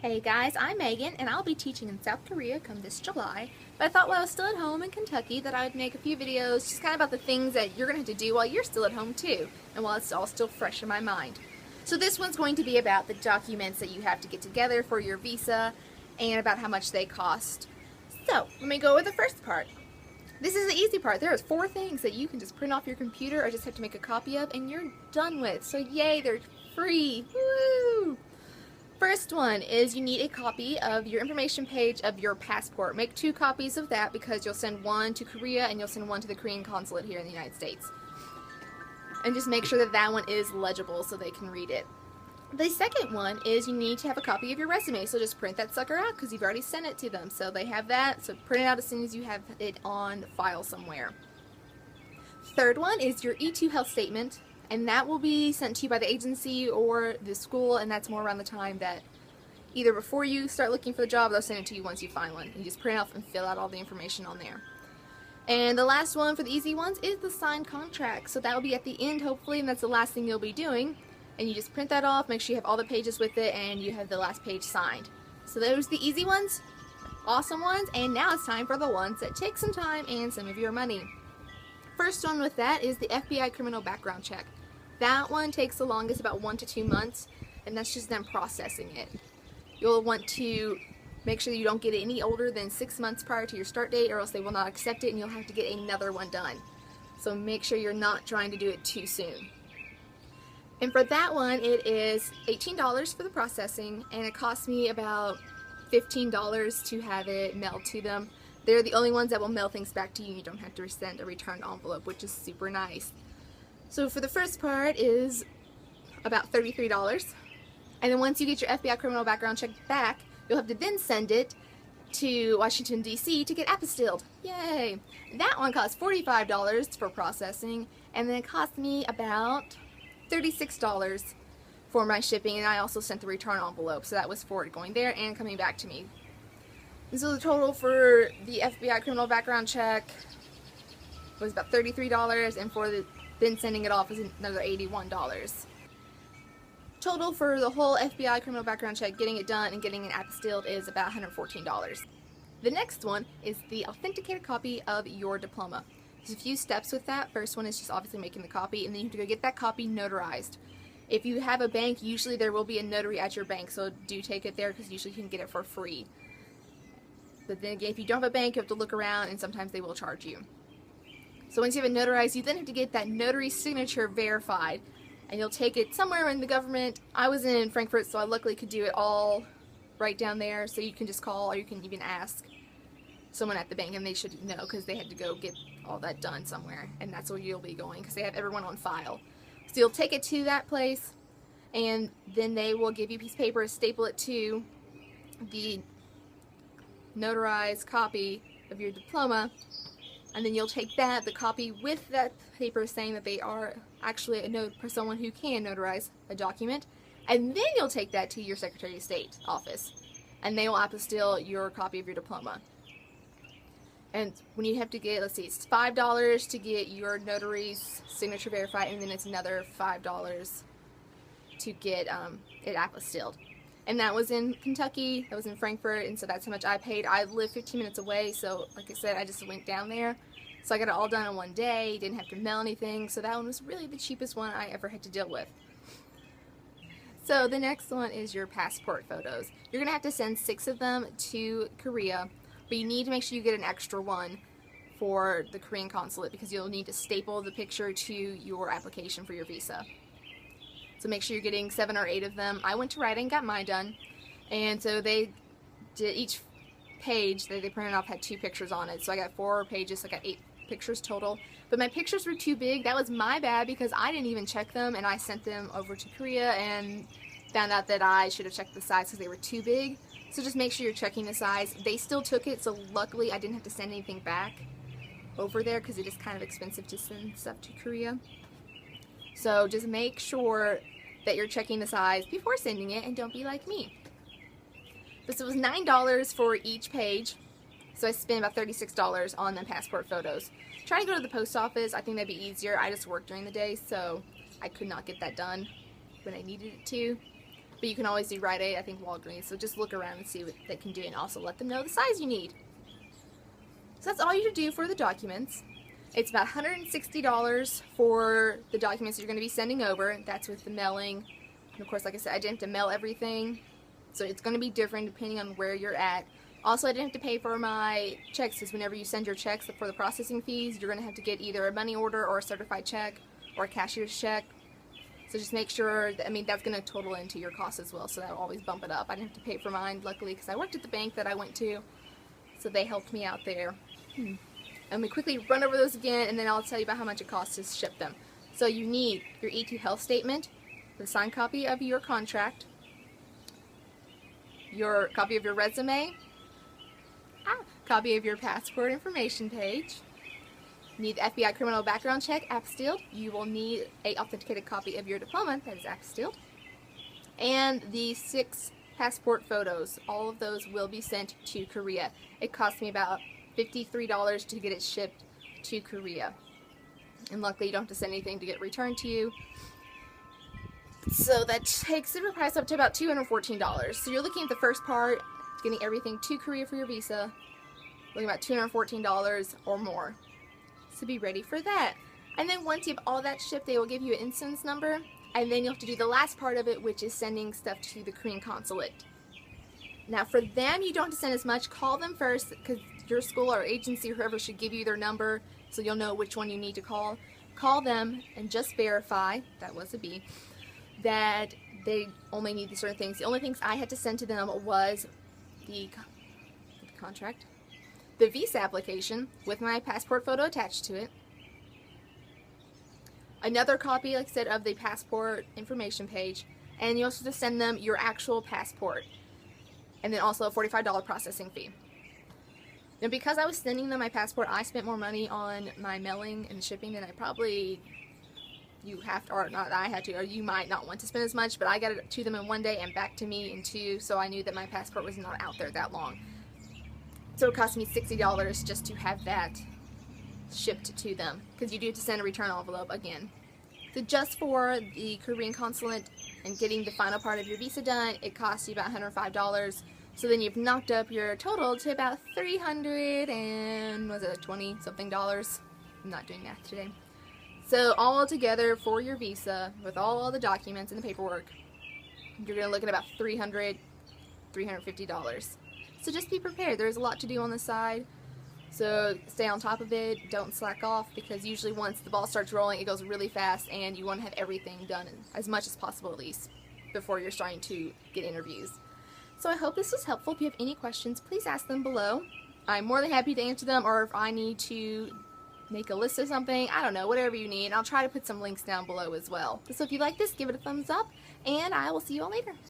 Hey guys, I'm Megan, and I'll be teaching in South Korea come this July. But I thought while I was still at home in Kentucky that I would make a few videos just kind of about the things that you're going to have to do while you're still at home too, and while it's all still fresh in my mind. So this one's going to be about the documents that you have to get together for your visa, and about how much they cost. So, let me go with the first part. This is the easy part. There's 4 things that you can just print off your computer or just have to make a copy of, and you're done with. So yay, they're free! Woo! First one is you need a copy of your information page of your passport. Make 2 copies of that because you'll send one to Korea and you'll send one to the Korean consulate here in the United States. And just make sure that that one is legible so they can read it. The second one is you need to have a copy of your resume, so just print that sucker out because you've already sent it to them. So they have that, so print it out as soon as you have it on file somewhere. Third one is your E2 health statement, and that will be sent to you by the agency or the school, and that's more around the time that either before you start looking for the job, they'll send it to you once you find one. You just print out and fill out all the information on there. And the last one for the easy ones is the signed contract. So that will be at the end, hopefully, and that's the last thing you'll be doing. And you just print that off, make sure you have all the pages with it, and you have the last page signed. So those are the easy ones, awesome ones, and now it's time for the ones that take some time and some of your money. First one with that is the FBI criminal background check. That one takes the longest, about 1 to 2 months, and that's just them processing it. You'll want to make sure that you don't get it any older than 6 months prior to your start date, or else they will not accept it and you'll have to get another one done. So make sure you're not trying to do it too soon. And for that one, it is $18 for the processing, and it cost me about $15 to have it mailed to them. They're the only ones that will mail things back to you. You don't have to send a returned envelope, which is super nice. So for the first part is about $33. And then once you get your FBI criminal background check back, you'll have to then send it to Washington, D.C. to get apostilled. Yay! That one costs $45 for processing, and then it cost me about $36 for my shipping, and I also sent the return envelope, so that was for it going there and coming back to me. And so the total for the FBI criminal background check was about $33, and for the then sending it off is another $81. Total for the whole FBI criminal background check, getting it done and getting it apostilled, is about $114. The next one is the authenticated copy of your diploma. There's a few steps with that. First one is just obviously making the copy, and then you have to go get that copy notarized. If you have a bank, usually there will be a notary at your bank, so do take it there because usually you can get it for free. But then again, if you don't have a bank, you have to look around, and sometimes they will charge you. So once you have it notarized, you then have to get that notary signature verified, and you'll take it somewhere in the government. I was in Frankfurt, so I luckily could do it all right down there, so you can just call, or you can even ask someone at the bank, and they should know because they had to go get all that done somewhere, and that's where you'll be going because they have everyone on file. So you'll take it to that place, and then they will give you a piece of paper, staple it to the notarized copy of your diploma, and then you'll take that, the copy with that paper saying that they are actually someone who can notarize a document, and then you'll take that to your Secretary of State office, and they will apostille your copy of your diploma. And when you have to get, let's see, it's $5 to get your notary's signature verified, and then it's another $5 to get it apostilled. And that was in Kentucky, that was in Frankfurt, and so that's how much I paid. I live 15 minutes away, so like I said, I just went down there. So I got it all done in one day, didn't have to mail anything, so that one was really the cheapest one I ever had to deal with. So the next one is your passport photos. You're going to have to send 6 of them to Korea, but you need to make sure you get an extra one for the Korean consulate because you'll need to staple the picture to your application for your visa. So make sure you're getting 7 or 8 of them. I went to Rite and got mine done, and so they did each page that they printed off had 2 pictures on it. So I got 4 pages, so I got 8 pictures total. But my pictures were too big. That was my bad because I didn't even check them, and I sent them over to Korea and found out that I should have checked the size because they were too big. So just make sure you're checking the size. They still took it, so luckily I didn't have to send anything back over there because it is kind of expensive to send stuff to Korea. So just make sure that you're checking the size before sending it, and don't be like me. This was $9 for each page, so I spent about $36 on the passport photos. Try to go to the post office. I think that'd be easier. I just work during the day, so I could not get that done when I needed it to. But you can always do Rite Aid, I think Walgreens, so just look around and see what they can do, and also let them know the size you need. So that's all you have to do for the documents. It's about $160 for the documents you're going to be sending over. That's with the mailing. And of course, like I said, I didn't have to mail everything, so it's going to be different depending on where you're at. Also, I didn't have to pay for my checks, because whenever you send your checks for the processing fees, you're going to have to get either a money order or a certified check or a cashier's check. So just make sure that, that's going to total into your cost as well, so that'll always bump it up. I didn't have to pay for mine, luckily, because I worked at the bank that I went to, so they helped me out there. Let me quickly run over those again, and then I'll tell you about how much it costs to ship them. So you need your ET health statement, the signed copy of your contract, your copy of your resume, copy of your passport information page. You need the FBI criminal background check apostilled. You will need an authenticated copy of your diploma that is apostilled, and the 6 passport photos. All of those will be sent to Korea. It cost me about $53 to get it shipped to Korea, and luckily you don't have to send anything to get returned to you. So that takes the price up to about $214. So you're looking at the first part, getting everything to Korea for your visa, looking at about $214 or more. So be ready for that. And then once you have all that shipped, they will give you an instance number, and then you'll have to do the last part of it, which is sending stuff to the Korean consulate. Now for them, you don't have to send as much. Call them first, because your school or agency or whoever should give you their number, so you'll know which one you need to call. Call them and just verify, that was a B, that they only need these certain things. The only things I had to send to them was the contract, the visa application with my passport photo attached to it, another copy, like I said, of the passport information page, and you also have to send them your actual passport, and then also a $45 processing fee. Now, because I was sending them my passport, I spent more money on my mailing and shipping than I probably, you have to, or not I had to, or you might not want to spend as much, but I got it to them in 1 day and back to me in 2, so I knew that my passport was not out there that long. So it cost me $60 just to have that shipped to them, because you do have to send a return envelope again. So just for the Korean consulate and getting the final part of your visa done, it costs you about $105. So then you've knocked up your total to about $320 something. I'm not doing math today. So all together for your visa, with all the documents and the paperwork, you're going to look at about $350. So just be prepared. There's a lot to do on the side. So stay on top of it. Don't slack off, because usually once the ball starts rolling, it goes really fast, and you want to have everything done as much as possible, at least, before you're starting to get interviews. So I hope this was helpful. If you have any questions, please ask them below. I'm more than happy to answer them, or if I need to make a list of something, I don't know, whatever you need. I'll try to put some links down below as well. So if you like this, give it a thumbs up, and I will see you all later.